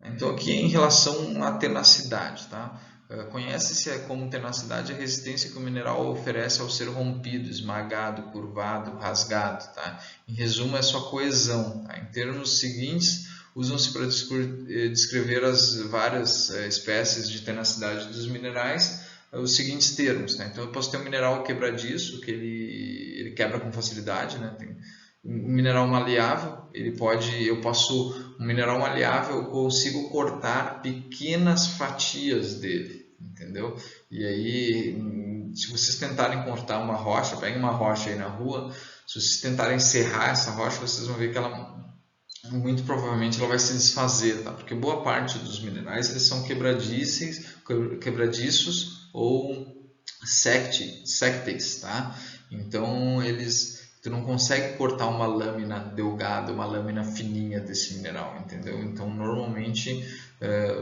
Então aqui é em relação à tenacidade, tá? Conhece-se como tenacidade a resistência que o mineral oferece ao ser rompido, esmagado, curvado, rasgado, tá? Em resumo, é sua coesão, tá? Em termos seguintes, usam-se para descrever as várias espécies de tenacidade dos minerais os seguintes termos, tá? Então eu posso ter um mineral quebradiço, que ele quebra com facilidade, né? Tem um mineral maleável, um mineral maleável, eu consigo cortar pequenas fatias dele, entendeu? E aí, se vocês tentarem cortar uma rocha, peguem uma rocha aí na rua, se vocês tentarem serrar essa rocha, vocês vão ver que ela muito provavelmente ela vai se desfazer, tá? Porque boa parte dos minerais eles são quebradiços ou sectes, tá? Então tu não consegue cortar uma lâmina delgada, uma lâmina fininha desse mineral, entendeu? Então normalmente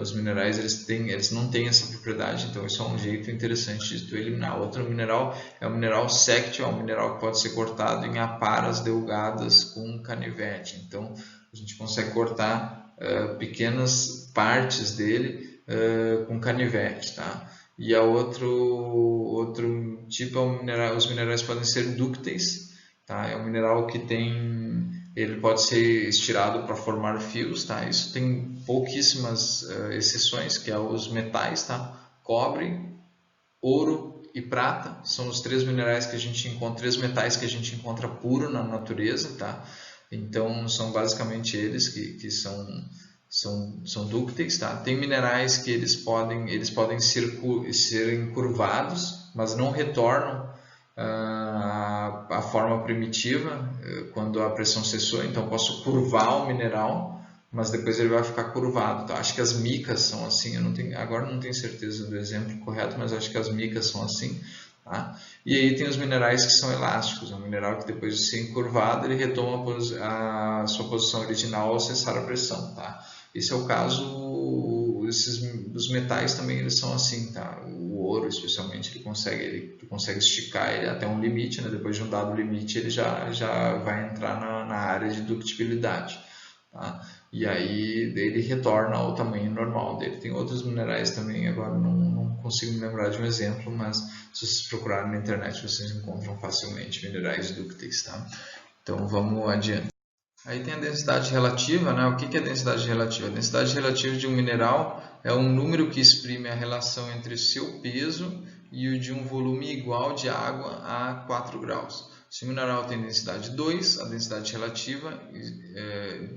os minerais eles não têm essa propriedade, então isso é um jeito interessante de tu eliminar. Outro mineral é o mineral sectile, é um mineral que pode ser cortado em aparas delgadas com canivete. Então a gente consegue cortar pequenas partes dele com canivete, tá? E a outro tipo é os minerais podem ser dúcteis, tá? É um mineral que ele pode ser estirado para formar fios, tá? Isso tem pouquíssimas exceções, que é os metais, tá? Cobre, ouro e prata são os três minerais que a gente encontra, três metais que a gente encontra puro na natureza, tá? Então são basicamente eles que são dúcteis, tá? Tem minerais que eles podem ser encurvados, mas não retornam a forma primitiva quando a pressão cessou. Então eu posso curvar o mineral, mas depois ele vai ficar curvado, tá? Acho que as micas são assim, agora não tenho certeza do exemplo correto, mas acho que as micas são assim, tá? E aí tem os minerais que são elásticos, é um mineral que depois de ser encurvado ele retoma a sua posição original ao cessar a pressão, tá? Esse é o caso, os metais também eles são assim, tá? O ouro especialmente ele consegue esticar ele até um limite, né? Depois de um dado limite ele já vai entrar na área de ductibilidade, tá? E aí ele retorna ao tamanho normal dele. Tem outros minerais também, agora não consigo me lembrar de um exemplo, mas se vocês procurarem na internet vocês encontram facilmente minerais dúcteis, tá? Então vamos adiante. Aí tem a densidade relativa, né? O que é a densidade relativa? A densidade relativa de um mineral é um número que exprime a relação entre seu peso e o de um volume igual de água a 4 graus. Se o mineral tem densidade 2, a densidade relativa,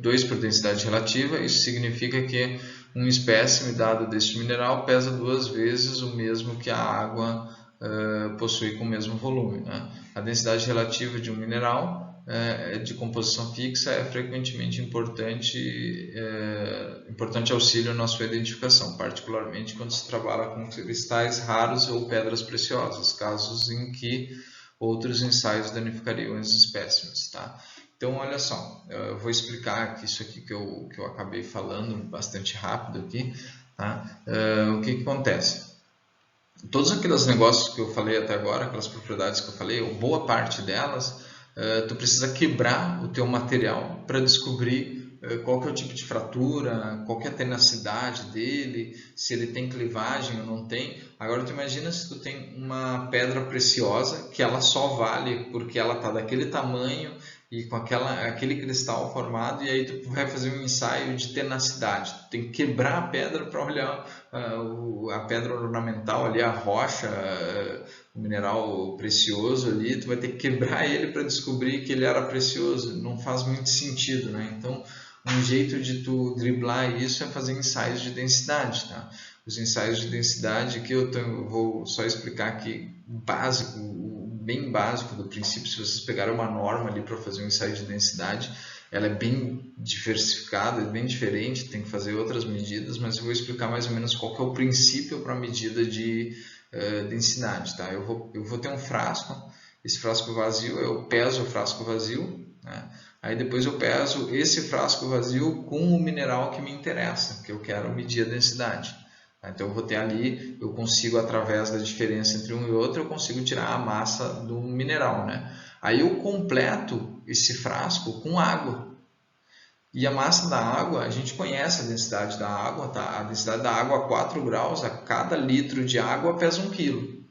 2 por densidade relativa, isso significa que um espécime dado deste mineral pesa 2 vezes o mesmo que a água possui com o mesmo volume, né? A densidade relativa de um mineral de composição fixa é frequentemente importante auxílio na sua identificação, particularmente quando se trabalha com cristais raros ou pedras preciosas, casos em que outros ensaios danificariam os espécimes, tá? Então, olha só, eu vou explicar aqui isso aqui que eu acabei falando bastante rápido aqui, tá? O que acontece? Todos aqueles negócios que eu falei até agora, aquelas propriedades que eu falei, ou boa parte delas, tu precisa quebrar o teu material para descobrir qual que é o tipo de fratura, qual que é a tenacidade dele, se ele tem clivagem ou não tem. Agora tu imagina se tu tem uma pedra preciosa que ela só vale porque ela está daquele tamanho e com aquele cristal formado, e aí tu vai fazer um ensaio de tenacidade. Tu tem que quebrar a pedra para olhar a pedra ornamental ali, a rocha, o mineral precioso ali, tu vai ter que quebrar ele para descobrir que ele era precioso. Não faz muito sentido, né? Então, um jeito de tu driblar isso é fazer ensaios de densidade, tá? Os ensaios de densidade que eu vou só explicar aqui básico, bem básico do princípio. Se vocês pegarem uma norma ali para fazer um ensaio de densidade, ela é bem diversificada, é bem diferente, tem que fazer outras medidas, mas eu vou explicar mais ou menos qual que é o princípio para a medida de densidade, tá? Eu vou ter um frasco, esse frasco vazio, eu peso o frasco vazio, né? Aí depois eu peso esse frasco vazio com o mineral que me interessa, que eu quero medir a densidade. Então eu vou ter ali, eu consigo através da diferença entre um e outro, eu consigo tirar a massa do mineral, né? Aí eu completo esse frasco com água. E a massa da água, a gente conhece a densidade da água, tá? A densidade da água a 4 graus, a cada litro de água pesa 1 quilo.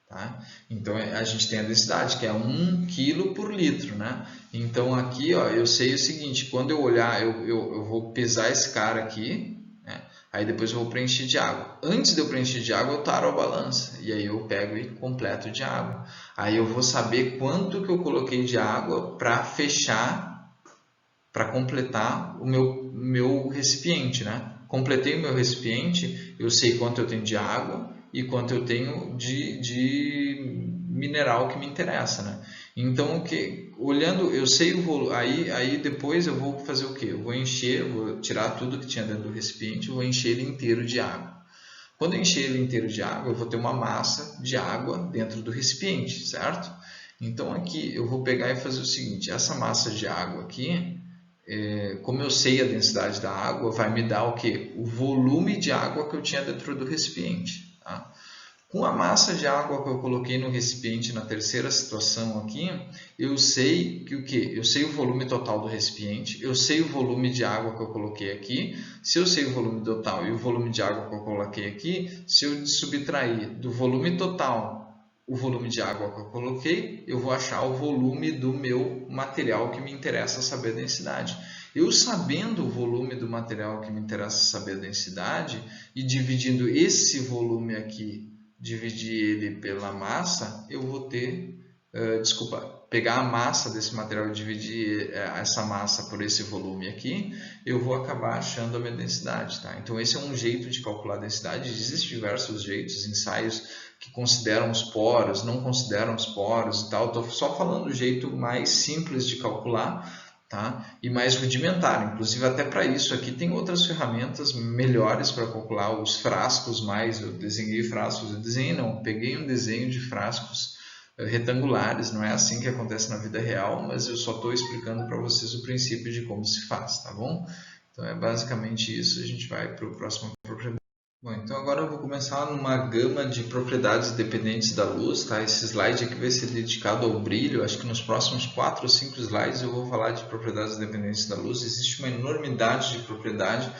Tá? Então a gente tem a densidade, que é 1 kg por litro, né? Então aqui, ó, eu sei o seguinte, quando eu olhar, eu vou pesar esse cara aqui, né? Aí depois eu vou preencher de água. Antes de eu preencher de água, eu taro a balança, e aí eu pego e completo de água. Aí eu vou saber quanto que eu coloquei de água para fechar, para completar o meu recipiente, né? Completei o meu recipiente, eu sei quanto eu tenho de água e quanto eu tenho de mineral que me interessa, né? Então, olhando, eu sei o volume, aí depois eu vou fazer o quê? Eu vou encher, eu vou tirar tudo que tinha dentro do recipiente, eu vou encher ele inteiro de água. Quando eu encher ele inteiro de água, eu vou ter uma massa de água dentro do recipiente, certo? Então aqui eu vou pegar e fazer o seguinte, essa massa de água aqui, como eu sei a densidade da água, vai me dar o quê? O volume de água que eu tinha dentro do recipiente. Tá? Com a massa de água que eu coloquei no recipiente na terceira situação aqui, eu sei que o quê? Eu sei o volume total do recipiente, eu sei o volume de água que eu coloquei aqui. Se eu sei o volume total e o volume de água que eu coloquei aqui, se eu subtrair do volume total o volume de água que eu coloquei, eu vou achar o volume do meu material que me interessa saber a densidade. Eu sabendo o volume do material que me interessa saber a densidade e dividindo esse volume aqui, dividir ele pela massa, eu vou ter, pegar a massa desse material e dividir essa massa por esse volume aqui, eu vou acabar achando a minha densidade. Tá? Então esse é um jeito de calcular a densidade, existem diversos jeitos, ensaios que consideram os poros, não consideram os poros e tal. Estou só falando do jeito mais simples de calcular, tá? E mais rudimentar. Inclusive até para isso aqui tem outras ferramentas melhores para calcular os frascos mais. Eu desenhei frascos, peguei um desenho de frascos retangulares, não é assim que acontece na vida real, mas eu só estou explicando para vocês o princípio de como se faz, tá bom? Então é basicamente isso, a gente vai para o próximo propriedade. Bom, então agora eu vou começar numa gama de propriedades dependentes da luz, tá? Esse slide aqui vai ser dedicado ao brilho, acho que nos próximos 4 ou 5 slides eu vou falar de propriedades dependentes da luz. Existe uma enormidade de propriedade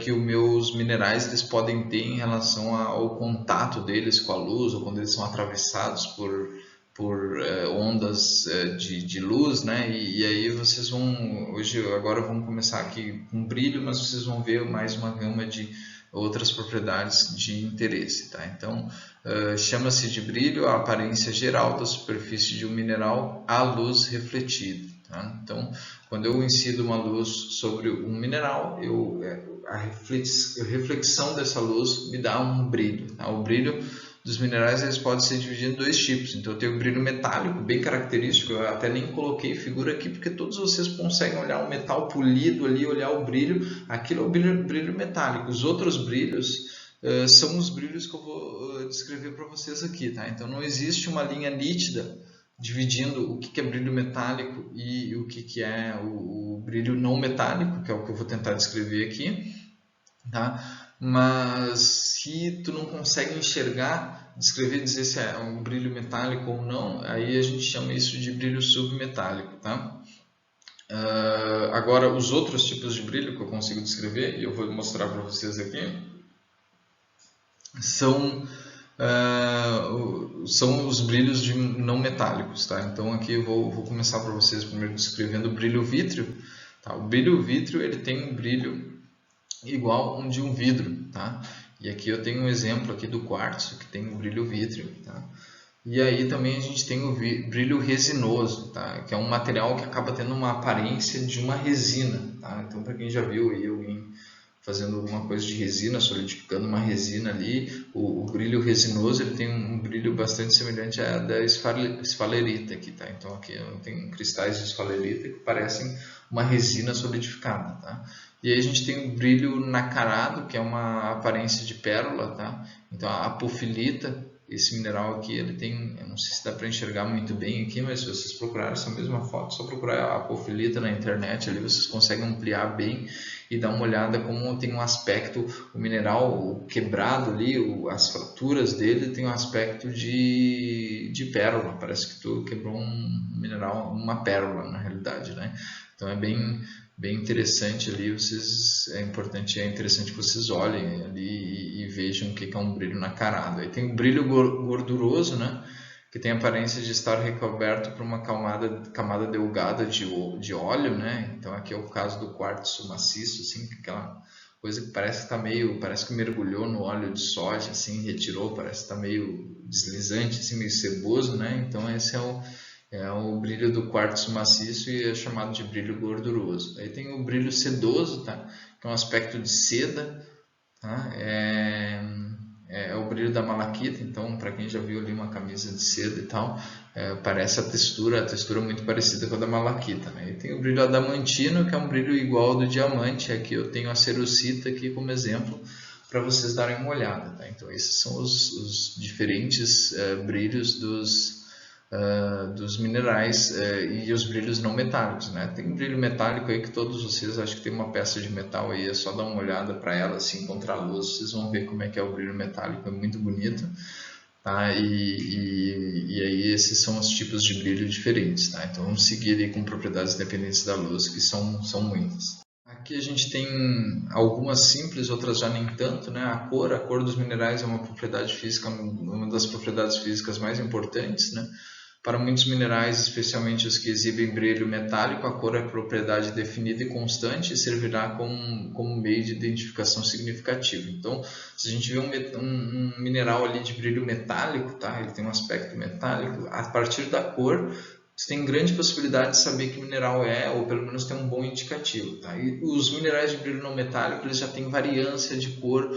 que os meus minerais eles podem ter em relação ao contato deles com a luz, ou quando eles são atravessados por ondas de luz, né? E aí vocês vão, agora vamos começar aqui com brilho, mas vocês vão ver mais uma gama de outras propriedades de interesse, tá? Então, chama-se de brilho a aparência geral da superfície de um mineral à luz refletida, tá? Então, quando eu incido uma luz sobre um mineral, a reflexão dessa luz me dá um brilho, tá? O brilho dos minerais eles podem ser divididos em 2 tipos. Então eu tenho o brilho metálico, bem característico, eu até nem coloquei figura aqui, porque todos vocês conseguem olhar o metal polido ali, olhar o brilho, aquilo é o brilho metálico. Os outros brilhos são os brilhos que eu vou descrever para vocês aqui, tá? Então não existe uma linha nítida dividindo o que é brilho metálico e o que é o brilho não metálico, que é o que eu vou tentar descrever aqui, tá? Mas se tu não consegue enxergar, descrever, dizer se é um brilho metálico ou não, aí a gente chama isso de brilho submetálico, tá? Agora, os outros tipos de brilho que eu consigo descrever, e eu vou mostrar para vocês aqui, são os brilhos não metálicos, tá? Então aqui eu vou começar para vocês primeiro descrevendo o brilho vítreo, tá? O brilho vítreo ele tem um brilho igual um de um vidro, tá? E aqui eu tenho um exemplo aqui do quartzo que tem um brilho vítreo, tá? E aí também a gente tem o brilho resinoso, tá? Que é um material que acaba tendo uma aparência de uma resina, tá? Então para quem já viu aí alguém fazendo alguma coisa de resina, solidificando uma resina ali, o brilho resinoso ele tem um brilho bastante semelhante à da esfalerita aqui, tá? Então aqui tem cristais de esfalerita que parecem uma resina solidificada, tá? E aí a gente tem o brilho nacarado, que é uma aparência de pérola, tá? Então a apofilita, esse mineral aqui, ele tem, eu não sei se dá para enxergar muito bem aqui, mas se vocês procurarem essa mesma foto, só procurar a apofilita na internet, ali vocês conseguem ampliar bem e dar uma olhada como tem um aspecto, o mineral quebrado ali, as fraturas dele tem um aspecto de pérola, parece que tu quebrou um mineral, uma pérola na realidade, né? Então é bem bem interessante ali. É interessante que vocês olhem ali e vejam o que é um brilho nacarado. Aí tem o brilho gorduroso, né? Que tem a aparência de estar recoberto por uma camada delgada de óleo, né? Então aqui é o caso do quartzo maciço, assim, aquela coisa que parece que mergulhou no óleo de soja, assim, retirou, parece que está meio deslizante, assim, meio ceboso, né? Então esse é o brilho do quartzo maciço e é chamado de brilho gorduroso. Aí tem o brilho sedoso, tá? Que é um aspecto de seda, tá? É o brilho da malaquita, então para quem já viu ali uma camisa de seda e tal, parece a textura muito parecida com a da malaquita, né? E tem o brilho adamantino, que é um brilho igual ao do diamante. Aqui eu tenho a cerussita aqui como exemplo para vocês darem uma olhada, tá? Então esses são os diferentes brilhos dos minerais e os brilhos não metálicos, né? Tem um brilho metálico aí que todos vocês, acho que tem uma peça de metal aí, é só dar uma olhada para ela assim contra a luz, vocês vão ver como é que é o brilho metálico, é muito bonito, tá? E aí esses são os tipos de brilho diferentes, tá? Então vamos seguir aí com propriedades dependentes da luz, que são muitas. Aqui a gente tem algumas simples, outras já nem tanto, né? A cor dos minerais é uma propriedade física, uma das propriedades físicas mais importantes, né? Para muitos minerais, especialmente os que exibem brilho metálico, a cor é propriedade definida e constante e servirá como meio de identificação significativo. Então, se a gente vê um mineral ali de brilho metálico, tá? Ele tem um aspecto metálico, a partir da cor, você tem grande possibilidade de saber que mineral é, ou pelo menos tem um bom indicativo, tá? E os minerais de brilho não metálico, eles já têm variância de cor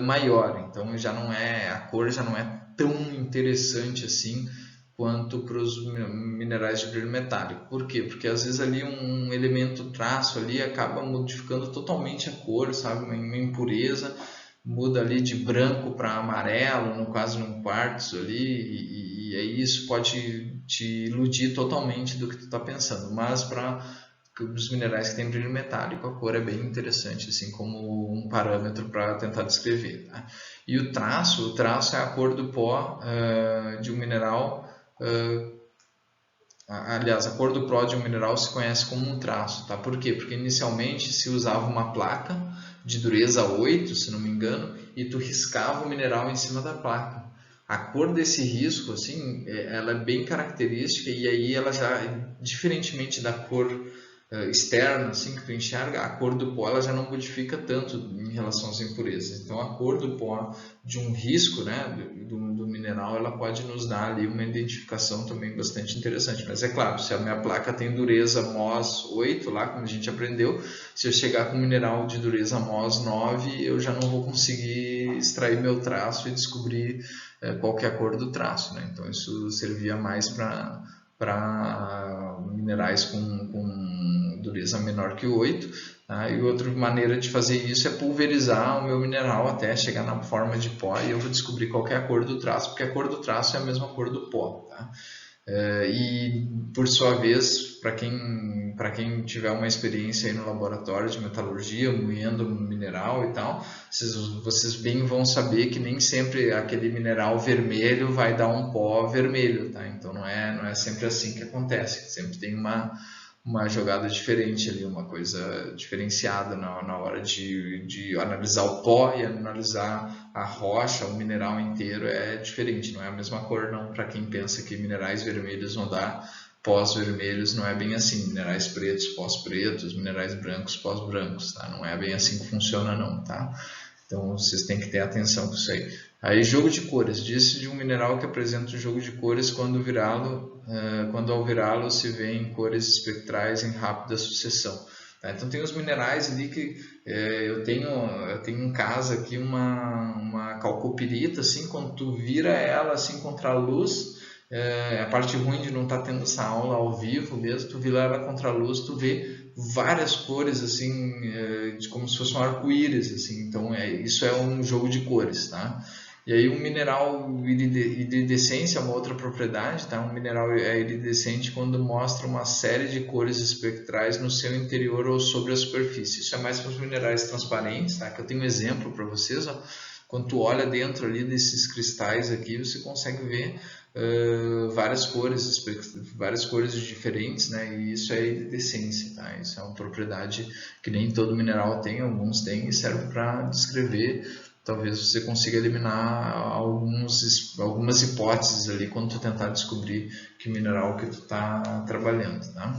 maior, então a cor já não é tão interessante assim quanto para os minerais de brilho metálico. Por quê? Porque às vezes ali um elemento traço ali acaba modificando totalmente a cor, sabe? Uma impureza muda ali de branco para amarelo, no caso num quartzo ali, e aí isso pode te iludir totalmente do que tu está pensando. Mas para os minerais que têm brilho metálico, a cor é bem interessante, assim como um parâmetro para tentar descrever. Tá? E o traço é a cor do pó de um mineral. Aliás, a cor do pó de um mineral se conhece como um traço, tá? Por quê? Porque inicialmente se usava uma placa de dureza 8, se não me engano, e tu riscava o mineral em cima da placa. A cor desse risco, assim, ela é bem característica e aí ela já, diferentemente da cor externa, assim, que tu enxerga, a cor do pó ela já não modifica tanto em relação às impurezas. Então, a cor do pó de um risco, né, do mineral, ela pode nos dar ali uma identificação também bastante interessante. Mas é claro, se a minha placa tem dureza MOS 8, lá como a gente aprendeu, se eu chegar com um mineral de dureza MOS 9, eu já não vou conseguir extrair meu traço e descobrir qual que é a cor do traço, né? Então, isso servia mais para minerais com dureza menor que 8, tá? E outra maneira de fazer isso é pulverizar o meu mineral até chegar na forma de pó e eu vou descobrir qual é a cor do traço, porque a cor do traço é a mesma cor do pó. Tá? E por sua vez, para quem tiver uma experiência aí no laboratório de metalurgia, moendo mineral e tal, vocês bem vão saber que nem sempre aquele mineral vermelho vai dar um pó vermelho, tá? Então não é sempre assim que acontece, sempre tem uma jogada diferente ali, uma coisa diferenciada na hora de analisar o pó e analisar a rocha, o mineral inteiro é diferente, não é a mesma cor não, para quem pensa que minerais vermelhos vão dar pós vermelhos, não é bem assim, minerais pretos, pós pretos, minerais brancos, pós brancos, tá? Não é bem assim que funciona não, tá? Então vocês têm que ter atenção com isso aí. Aí jogo de cores, diz-se de um mineral que apresenta o jogo de cores quando ao virá-lo se vê em cores espectrais em rápida sucessão. Tá? Então tem os minerais ali que eu tenho em casa aqui uma calcopirita, assim, quando tu vira ela assim contra a luz, a parte ruim de não estar tendo essa aula ao vivo mesmo, tu vira ela contra a luz, tu vê várias cores assim, como se fosse um arco-íris, assim. Então isso é um jogo de cores, tá? E aí um mineral iridescência é uma outra propriedade, tá? Um mineral é iridescente quando mostra uma série de cores espectrais no seu interior ou sobre a superfície. Isso é mais para os minerais transparentes, tá? Que eu tenho um exemplo para vocês, ó. quando tu olha dentro ali desses cristais aqui, você consegue ver várias cores diferentes, né? E isso é iridescência, tá? Isso é uma propriedade que nem todo mineral tem, alguns têm, e serve para descrever. Talvez você consiga eliminar algumas hipóteses ali quando tu tentar descobrir que mineral que tu está trabalhando, tá?